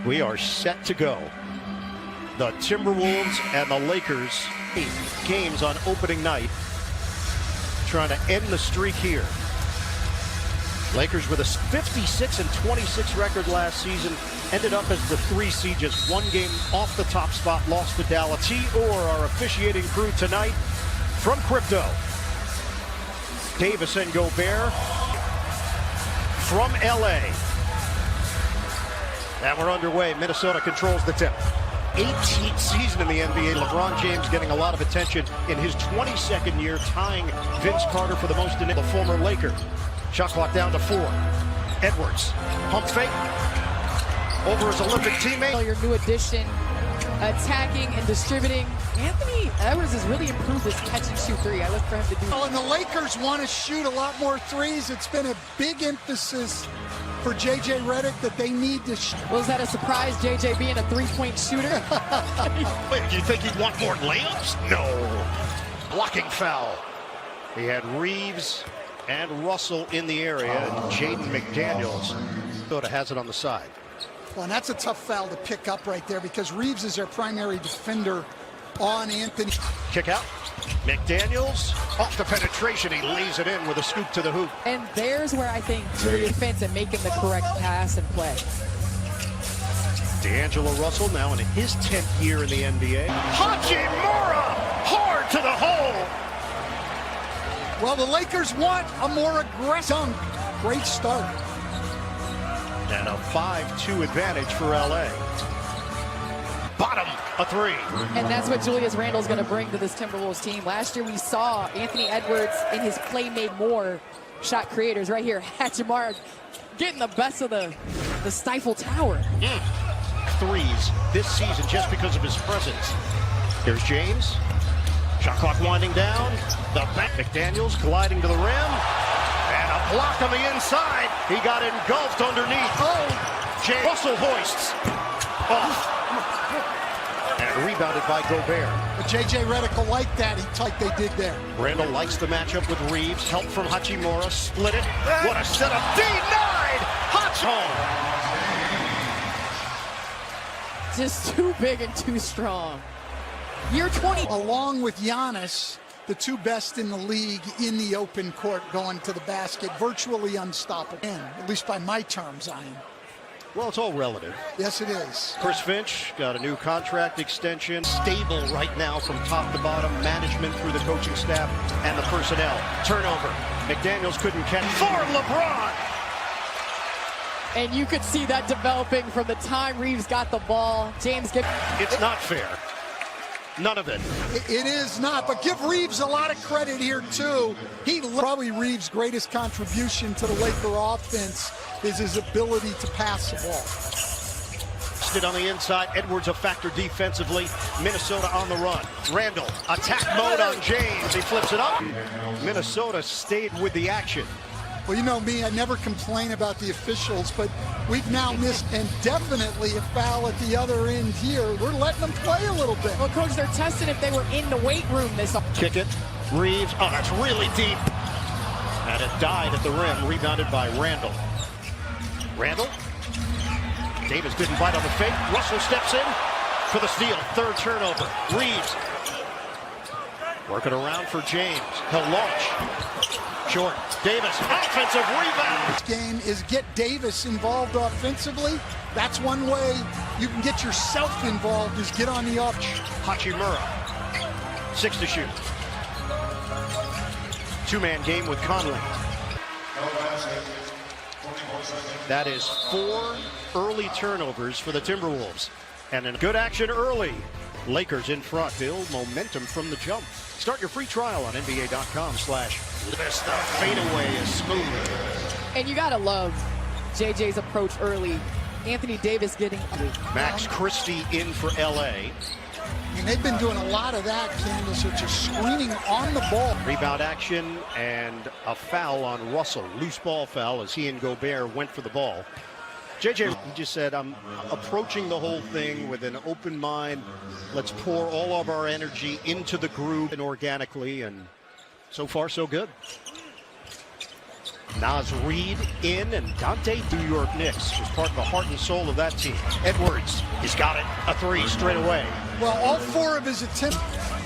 We are set to go. The Timberwolves and the Lakers, 8 games on opening night, trying to end the streak here. Lakers with a 56-26 record last season, ended up as the 3 seed, just 1 game off the top spot, lost to Dallas. Or our officiating crew tonight from Crypto. Davis and Gobert from LA. And we're underway. Minnesota controls the tip. 18th season in the NBA. LeBron James getting a lot of attention in his 22nd year, tying Vince Carter for the most in the former Laker. Shot clock down to 4. Edwards, pump fake over his Olympic teammate. Your new addition, attacking and distributing. Anthony Edwards has really improved his catch and shoot 3. I look for him to do. Well, and the Lakers want to shoot a lot more threes. It's been a big emphasis for J.J. Redick that they need to shoot. Was that a surprise, J.J. being a 3-point shooter? Wait, do you think he'd want more layups? No. Blocking foul. He had Reeves and Russell in the area, and Jaden McDaniels has it on the side. Well, and that's a tough foul to pick up right there because Reeves is their primary defender on Anthony. Kick out. McDaniels off the penetration. He lays it in with a scoop to the hoop. And there's where I think your defense and making the correct pass and play. D'Angelo Russell now in his 10th year in the NBA. Hachimura hard to the hole. Well, the Lakers want a more aggressive dunk. Great start. And a 5-2 advantage for LA. Bottom, a 3. And that's what Julius Randle's going to bring to this Timberwolves team. Last year we saw Anthony Edwards in his play made more shot creators. Right here, Hachimura getting the best of the Stifle Tower. Threes this season just because of his presence. Here's James. Shot clock winding down. The back. McDaniels gliding to the rim. And a block on the inside. He got engulfed underneath. James. Russell hoists off. And rebounded by Gobert. But J.J. Redick will like that. Like they did there. Randle likes the matchup with Reeves. Help from Hachimura. Split it. What a setup. Denied. Hutch home. Just too big and too strong. Year 20. Along with Giannis, the 2 best in the league in the open court going to the basket. Virtually unstoppable. And, at least by my terms, Zion. Well, it's all relative. Yes, it is. Chris Finch got a new contract extension. Stable right now from top to bottom. Management through the coaching staff and the personnel. Turnover. McDaniels couldn't catch. For LeBron. And you could see that developing from the time Reeves got the ball. James get. It's not fair. None of it. It is not, but give Reeves a lot of credit here, too. Probably Reeves' greatest contribution to the Laker offense is his ability to pass the ball. Stood on the inside. Edwards a factor defensively. Minnesota on the run. Randle, attack mode on James. He flips it up. Minnesota stayed with the action. Well, you know me, I never complain about the officials, but we've now missed, and definitely a foul at the other end here. We're letting them play a little bit. Well, Coach, they're testing if they were in the weight room this. Kick it. Reeves. Oh, that's really deep. And it died at the rim. Rebounded by Randle. Randle. Davis didn't bite on the fake. Russell steps in for the steal. 3rd turnover. Reeves. Working around for James. He'll launch. Short. Davis, offensive rebound. This game is get Davis involved offensively. That's one way you can get yourself involved, is get on the off. Hachimura. 6 to shoot. 2-man game with Conley. That is 4 early turnovers for the Timberwolves. And in good action early. Lakers in front. Build momentum from the jump. Start your free trial on NBA.com/this. The fadeaway is smooth. And you gotta love JJ's approach early. Anthony Davis getting. Max Christie in for LA. And they've been doing a lot of that, Candace, of just screening on the ball. Rebound action and a foul on Russell. Loose ball foul as he and Gobert went for the ball. JJ just said, I'm approaching the whole thing with an open mind. Let's pour all of our energy into the group and organically, and so far so good. Naz Reid in, and Dante, New York Knicks, was part of the heart and soul of that team. Edwards, he's got it, a three straight away. Well, all 4 of his attempts,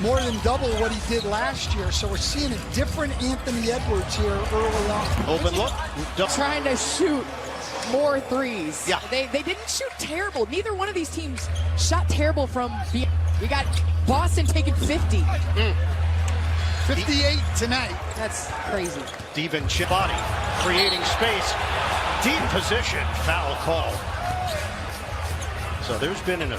more than double what he did last year. So we're seeing a different Anthony Edwards here early on. Open look. Trying to shoot more threes. Yeah. They didn't shoot terrible. Neither one of these teams shot terrible from beyond. We got Boston taking 50. 58 tonight. That's crazy. Steven Chibati creating space. Deep position. Foul call. So there's been And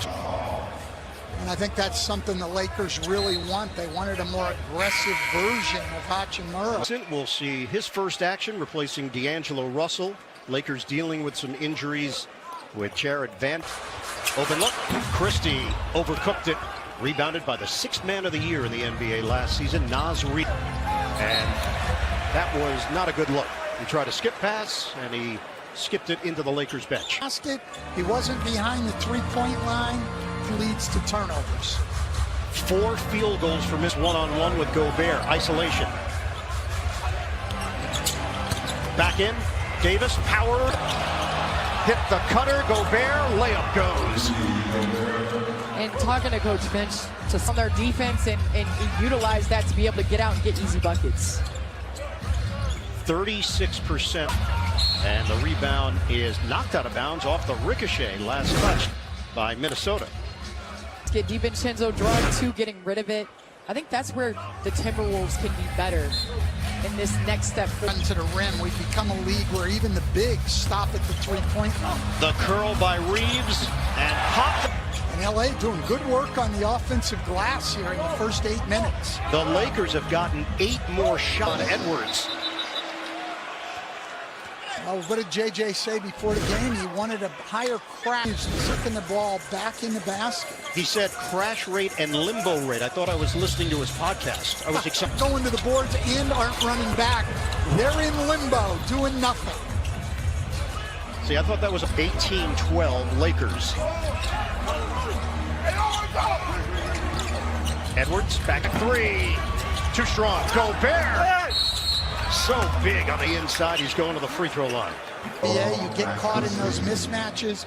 I think that's something the Lakers really want. They wanted a more aggressive version of Hachimura. We'll see his first action replacing D'Angelo Russell. Lakers dealing with some injuries with Jared Van. Open look. Christie overcooked it. Rebounded by the 6th man of the year in the NBA last season, Naz Reid. And that was not a good look. He tried to skip pass, and he skipped it into the Lakers bench. He wasn't behind the three-point line. Leads to turnovers. 4 field goals for miss one-on-one with Gobert. Isolation. Back in. Davis, power. Hit the cutter. Gobert, layup goes. And talking to Coach Finch to some of their defense and utilize that to be able to get out and get easy buckets. 36%. And the rebound is knocked out of bounds off the ricochet. Last touch by Minnesota. Get DiVincenzo drawing 2, getting rid of it. I think that's where the Timberwolves can be better in this next step. To the rim, we've become a league where even the bigs stop at the three-point line. The curl by Reeves and popped. And LA doing good work on the offensive glass here in the first 8 minutes. The Lakers have gotten 8 more shots. Edwards. Oh, what did JJ say before the game? He wanted a higher crash, sticking the ball back in the basket. He said crash rate and limbo rate. I thought I was listening to his podcast. I was excited. Going to the boards and aren't running back. They're in limbo, doing nothing. See, I thought that was 18-12 Lakers. Edwards back at 3. Too strong. Gobert. So big on the inside. He's going to the free throw line. Yeah, you get caught in those mismatches.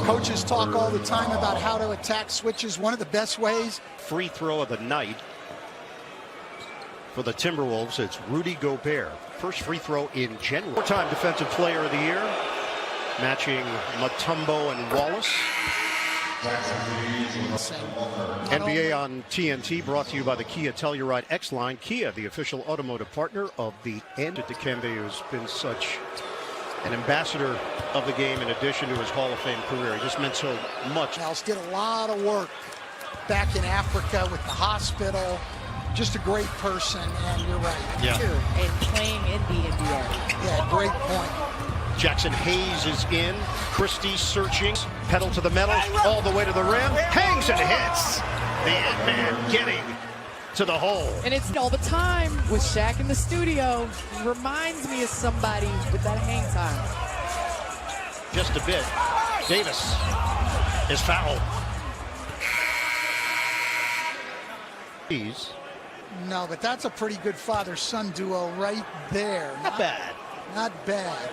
Coaches talk all the time about how to attack switches. One of the best ways. Free throw of the night for the Timberwolves. It's Rudy Gobert. First free throw in general. 4-time defensive player of the year, matching Mutombo and Wallace. NBA on TNT, brought to you by the Kia Telluride X-Line. Kia, the official automotive partner of the end. Dikembe, who's been such an ambassador of the game in addition to his Hall of Fame career. He just meant so much. Else did a lot of work back in Africa with the hospital. Just a great person, and you're right. Yeah. And playing in the NBA. Yeah, great point. Jackson Hayes is in. Christie searching. Pedal to the metal. All the way to the rim. Hangs and hits. The man getting to the hole. And it's all the time with Shaq in the studio. He reminds me of somebody with that hang time. Just a bit. Davis is fouled. No, but that's a pretty good father-son duo right there. Not bad. Not bad.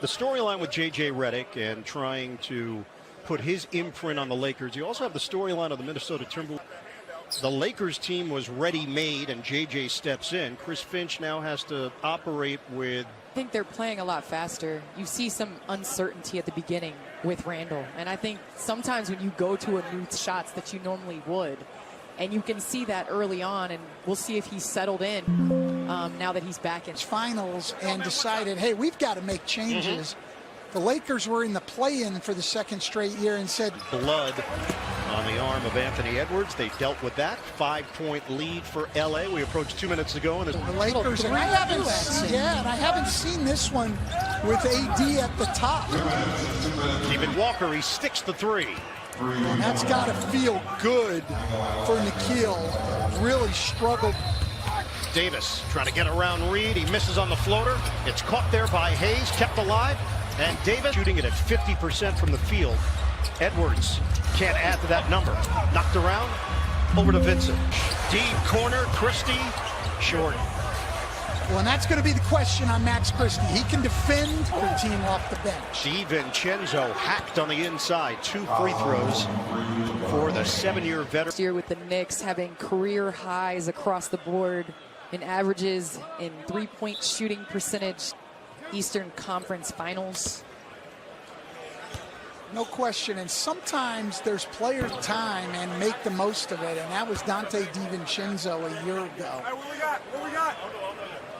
The storyline with J.J. Redick and trying to put his imprint on the Lakers. You also have the storyline of the Minnesota Timberwolves. The Lakers team was ready-made, and J.J. steps in. Chris Finch now has to operate with... I think they're playing a lot faster. You see some uncertainty at the beginning with Randall. And I think sometimes when you go to a new shots that you normally would, and you can see that early on, and we'll see if he's settled in now that he's back in finals and decided, hey, we've got to make changes. The Lakers were in the play-in for the 2nd straight year and said... Blood on the arm of Anthony Edwards. They dealt with that. 5-point lead for L.A. We approached 2 minutes ago. And the Lakers, and I haven't seen this one with AD at the top. Even Walker, he sticks the 3. And that's got to feel good for Nikhil. Really struggled. Davis trying to get around Reed. He misses on the floater. It's caught there by Hayes, kept alive. And Davis shooting it at 50% from the field. Edwards can't add to that number. Knocked around. Over to Vincent. Deep corner. Christie. Short. Well, and that's going to be the question on Max Christie. He can defend the team off the bench. DiVincenzo hacked on the inside. 2 free throws for the 7-year veteran. Year with the Knicks having career highs across the board in averages, in three-point shooting percentage, Eastern Conference Finals. No question, and sometimes there's player time and make the most of it, and that was Dante DiVincenzo a year ago. What we got?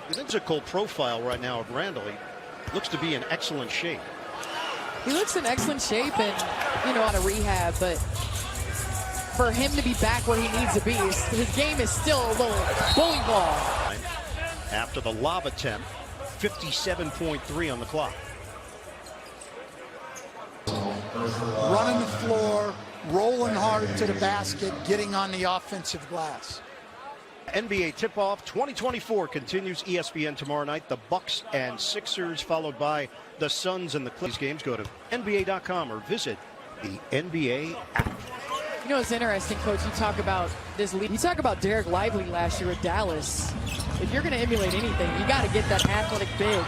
The physical profile right now of Randall, he looks to be in excellent shape. He looks in excellent shape and, out of rehab, but for him to be back where he needs to be, his game is still a little bowling ball. After the lob attempt, 57.3 on the clock. Running the floor, rolling hard to the basket, getting on the offensive glass. NBA tip-off 2024 continues. ESPN tomorrow night. The Bucks and Sixers, followed by the Suns and the Clippers. Games, go to NBA.com or visit the NBA app. It's interesting, Coach. You talk about this league. You talk about Derek Lively last year at Dallas. If you're going to emulate anything, you got to get that athletic big.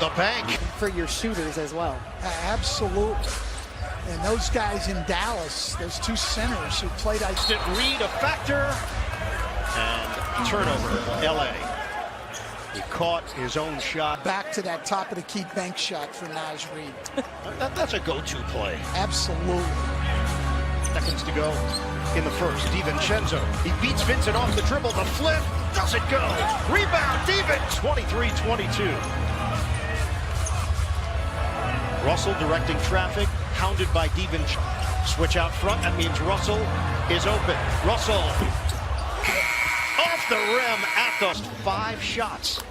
The bank for your shooters as well. Absolutely. And those guys in Dallas, those two centers who played. Instant read, a factor. And turnover, LA. He caught his own shot. Back to that top of the key bank shot for Naz Reid. That's a go-to play. Absolutely. Seconds to go in the first. DiVincenzo. He beats Vincent off the dribble. The flip doesn't go. Rebound, Divin. 23-22. Russell directing traffic. Hounded by DiVincenzo. Switch out front. That means Russell is open. Russell. Off the rim at the 5 shots.